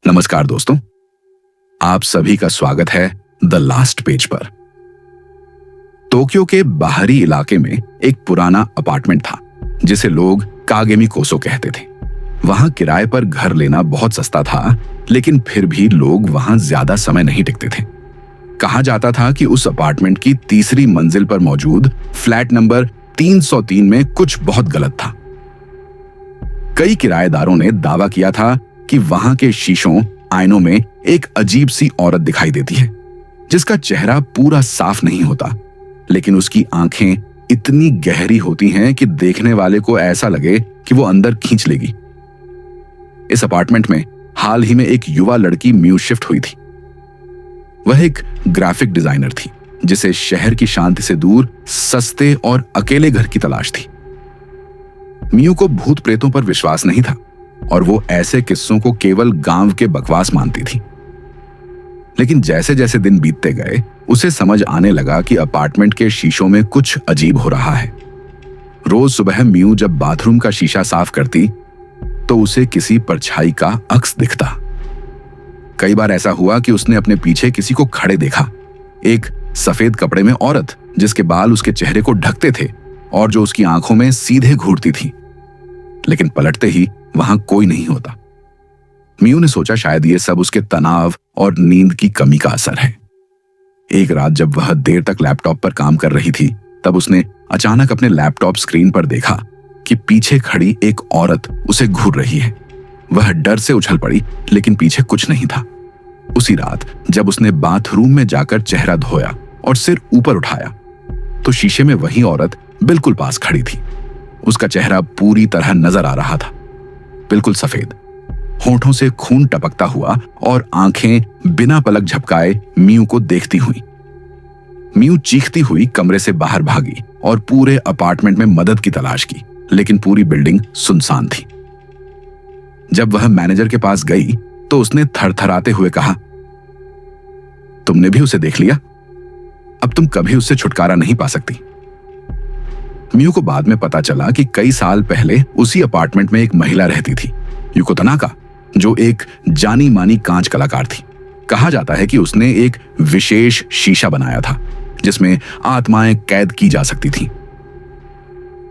नमस्कार दोस्तों, आप सभी का स्वागत है द लास्ट पेज पर। टोक्यो के बाहरी इलाके में एक पुराना अपार्टमेंट था जिसे लोग कागेमी कोसो कहते थे। वहां किराए पर घर लेना बहुत सस्ता था, लेकिन फिर भी लोग वहां ज्यादा समय नहीं टिकते थे। कहा जाता था कि उस अपार्टमेंट की तीसरी मंजिल पर मौजूद फ्लैट नंबर 303 में कुछ बहुत गलत था। कई किराएदारों ने दावा किया था कि वहां के शीशों आईनों में एक अजीब सी औरत दिखाई देती है जिसका चेहरा पूरा साफ नहीं होता, लेकिन उसकी आंखें इतनी गहरी होती हैं कि देखने वाले को ऐसा लगे कि वो अंदर खींच लेगी। इस अपार्टमेंट में हाल ही में एक युवा लड़की म्यू शिफ्ट हुई थी। वह एक ग्राफिक डिजाइनर थी जिसे शहर की शांति से दूर सस्ते और अकेले घर की तलाश थी। म्यू को भूत प्रेतों पर विश्वास नहीं था और वो ऐसे किस्सों को केवल गांव के बकवास मानती थी। लेकिन जैसे जैसे दिन बीतते गए उसे समझ आने लगा कि अपार्टमेंट के शीशों में कुछ अजीब हो रहा है। रोज सुबह म्यू जब बाथरूम का शीशा साफ करती तो उसे किसी परछाई का अक्स दिखता। कई बार ऐसा हुआ कि उसने अपने पीछे किसी को खड़े देखा, एक सफेद कपड़े में औरत जिसके बाल उसके चेहरे को ढकते थे और जो उसकी आंखों में सीधे घूरती थी। लेकिन पलटते ही वहां कोई नहीं होता। म्यू ने सोचा शायद ये सब उसके तनाव और नींद की कमी का असर है। एक रात जब वह देर तक लैपटॉप पर काम कर रही थी तब उसने अचानक अपने लैपटॉप स्क्रीन पर देखा कि पीछे खड़ी एक औरत उसे घूर रही है। वह डर से उछल पड़ी, लेकिन पीछे कुछ नहीं था। उसी रात जब उसने बाथरूम में जाकर चेहरा धोया और सिर ऊपर उठाया तो शीशे में वही औरत बिल्कुल पास खड़ी थी। उसका चेहरा पूरी तरह नजर आ रहा था, बिल्कुल सफेद, होंठों से खून टपकता हुआ और आंखें बिना पलक झपकाए म्यू को देखती हुई। म्यू चीखती हुई कमरे से बाहर भागी और पूरे अपार्टमेंट में मदद की तलाश की, लेकिन पूरी बिल्डिंग सुनसान थी। जब वह मैनेजर के पास गई तो उसने थरथराते हुए कहा, तुमने भी उसे देख लिया? अब तुम कभी उससे छुटकारा नहीं पा सकती। म्यू को बाद में पता चला कि कई साल पहले उसी अपार्टमेंट में एक महिला रहती थी, युको तनाका, जो एक जानी मानी कांच कलाकार थी। कहा जाता है कि उसने एक विशेष शीशा बनाया था जिसमें आत्माएं कैद की जा सकती थीं।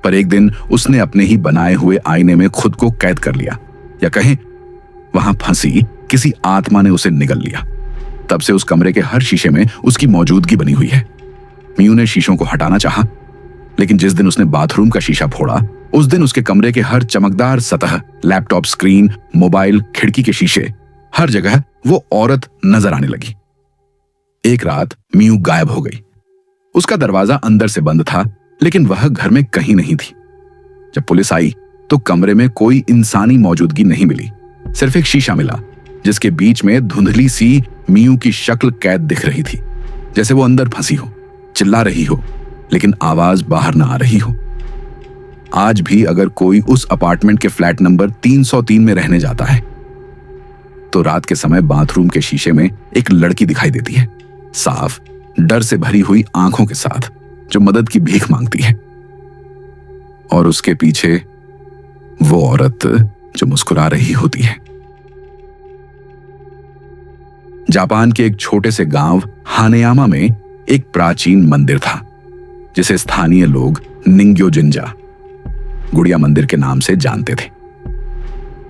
पर एक दिन उसने अपने ही बनाए हुए आईने में खुद को कैद कर लिया, या कहें वहां फंसी किसी आत्मा ने उसे निगल लिया। तब से उस कमरे के हर शीशे में उसकी मौजूदगी बनी हुई है। म्यू ने शीशों को हटाना चाहा, लेकिन जिस दिन उसने बाथरूम का शीशा फोड़ा उस दिन उसके कमरे के हर चमकदार सतह, लैपटॉप स्क्रीन, मोबाइल, खिड़की के शीशे, हर जगह वो औरत नजर आने लगी। एक रात म्यू गायब हो गई। उसका दरवाजा अंदर से बंद था, लेकिन वह घर में कहीं नहीं थी। जब पुलिस आई तो कमरे में कोई इंसानी मौजूदगी नहीं मिली, सिर्फ एक शीशा मिला जिसके बीच में धुंधली सी म्यू की शक्ल कैद दिख रही थी, जैसे वो अंदर फंसी हो, चिल्ला रही हो, लेकिन आवाज बाहर ना आ रही हो। आज भी अगर कोई उस अपार्टमेंट के फ्लैट नंबर 303 में रहने जाता है तो रात के समय बाथरूम के शीशे में एक लड़की दिखाई देती है, साफ, डर से भरी हुई आंखों के साथ, जो मदद की भीख मांगती है। और उसके पीछे वो औरत जो मुस्कुरा रही होती है। जापान के एक छोटे से गांव हानेयामा में एक प्राचीन मंदिर था जिसे स्थानीय लोग निंग्यो जिंजा, गुड़िया मंदिर के नाम से जानते थे।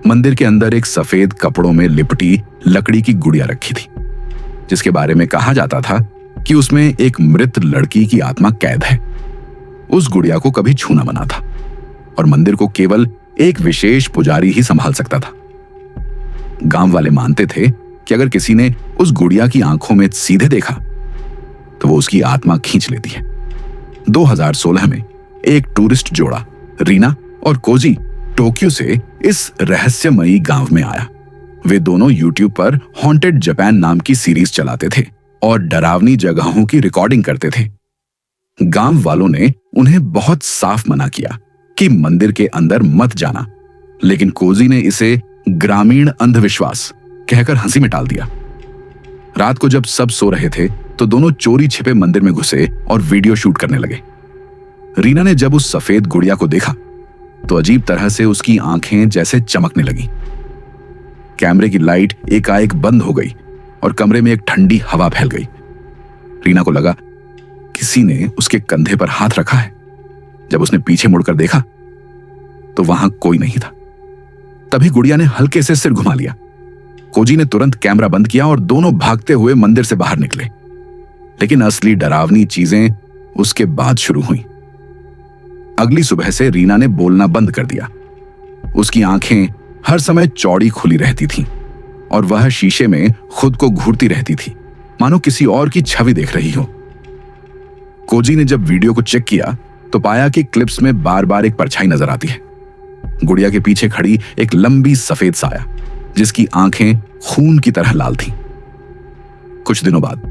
मंदिर के अंदर एक सफेद कपड़ों में लिपटी लकड़ी की गुड़िया रखी थी जिसके बारे में कहा जाता था कि उसमें एक मृत लड़की की आत्मा कैद है। उस गुड़िया को कभी छूना मना था और मंदिर को केवल एक विशेष पुजारी ही संभाल सकता था। गांव वाले मानते थे कि अगर किसी ने उस गुड़िया की आंखों में सीधे देखा तो वो उसकी आत्मा खींच लेती है। 2016 में एक टूरिस्ट जोड़ा, रीना और कोजी, टोक्यो से इस रहस्यमयी गांव में आया। वे दोनों यूट्यूब पर हॉन्टेड जापान नाम की सीरीज चलाते थे और डरावनी जगहों की रिकॉर्डिंग करते थे। गांव वालों ने उन्हें बहुत साफ मना किया कि मंदिर के अंदर मत जाना, लेकिन कोजी ने इसे ग्रामीण अंधविश्वास कहकर हंसी में टाल दिया। रात को जब सब सो रहे थे तो दोनों चोरी छिपे मंदिर में घुसे और वीडियो शूट करने लगे। रीना ने जब उस सफेद गुड़िया को देखा तो अजीब तरह से उसकी आंखें जैसे चमकने लगी। कैमरे की लाइट एकाएक बंद हो गई और कमरे में एक ठंडी हवा फैल गई। रीना को लगा किसी ने उसके कंधे पर हाथ रखा है। जब उसने पीछे मुड़कर देखा तो वहां कोई नहीं था। तभी गुड़िया ने हल्के से सिर घुमा लिया। कोजी ने तुरंत कैमरा बंद किया और दोनों भागते हुए मंदिर से बाहर निकले। लेकिन असली डरावनी चीजें उसके बाद शुरू हुई। अगली सुबह से रीना ने बोलना बंद कर दिया। उसकी आंखें हर समय चौड़ी खुली रहती थीं और वह शीशे में खुद को घूरती रहती थी, मानो किसी और की छवि देख रही हो। कोजी ने जब वीडियो को चेक किया तो पाया कि क्लिप्स में बार बार एक परछाई नजर आती है। गुड़िया के पीछे खड़ी एक लंबी सफेद साया जिसकी आंखें खून की तरह लाल थीं। कुछ दिनों बाद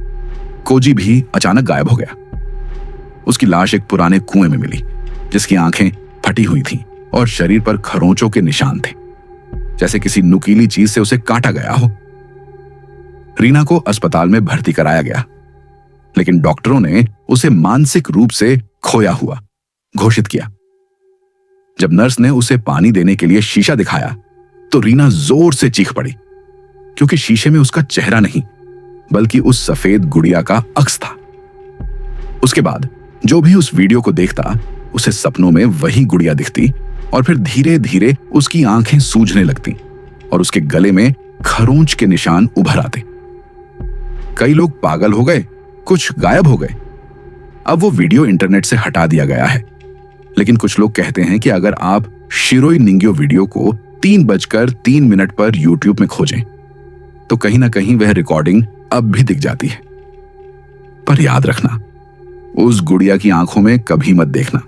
कोजी भी अचानक गायब हो गया। उसकी लाश एक पुराने कुएं में मिली जिसकी आंखें फटी हुई थीं और शरीर पर खरोंचों के निशान थे, जैसे किसी नुकीली चीज से उसे काटा गया हो। रीना को अस्पताल में भर्ती कराया गया, लेकिन डॉक्टरों ने उसे मानसिक रूप से खोया हुआ घोषित किया। जब नर्स ने उसे पानी देने के लिए शीशा दिखाया तो रीना जोर से चीख पड़ी, क्योंकि शीशे में उसका चेहरा नहीं बल्कि उस सफेद गुड़िया का अक्स था। उसके बाद जो भी उस वीडियो को देखता उसे सपनों में वही गुड़िया दिखती और फिर धीरे धीरे उसकी आंखें सूजने लगती और उसके गले में खरोंच के निशान उभर आते। कई लोग पागल हो गए, कुछ गायब हो गए। अब वो वीडियो इंटरनेट से हटा दिया गया है, लेकिन कुछ लोग कहते हैं कि अगर आप शिरोई निंग्यो वीडियो को 3:03 पर यूट्यूब में खोजें तो कहीं ना कहीं वह रिकॉर्डिंग अब भी दिख जाती है। पर याद रखना, उस गुड़िया की आंखों में कभी मत देखना।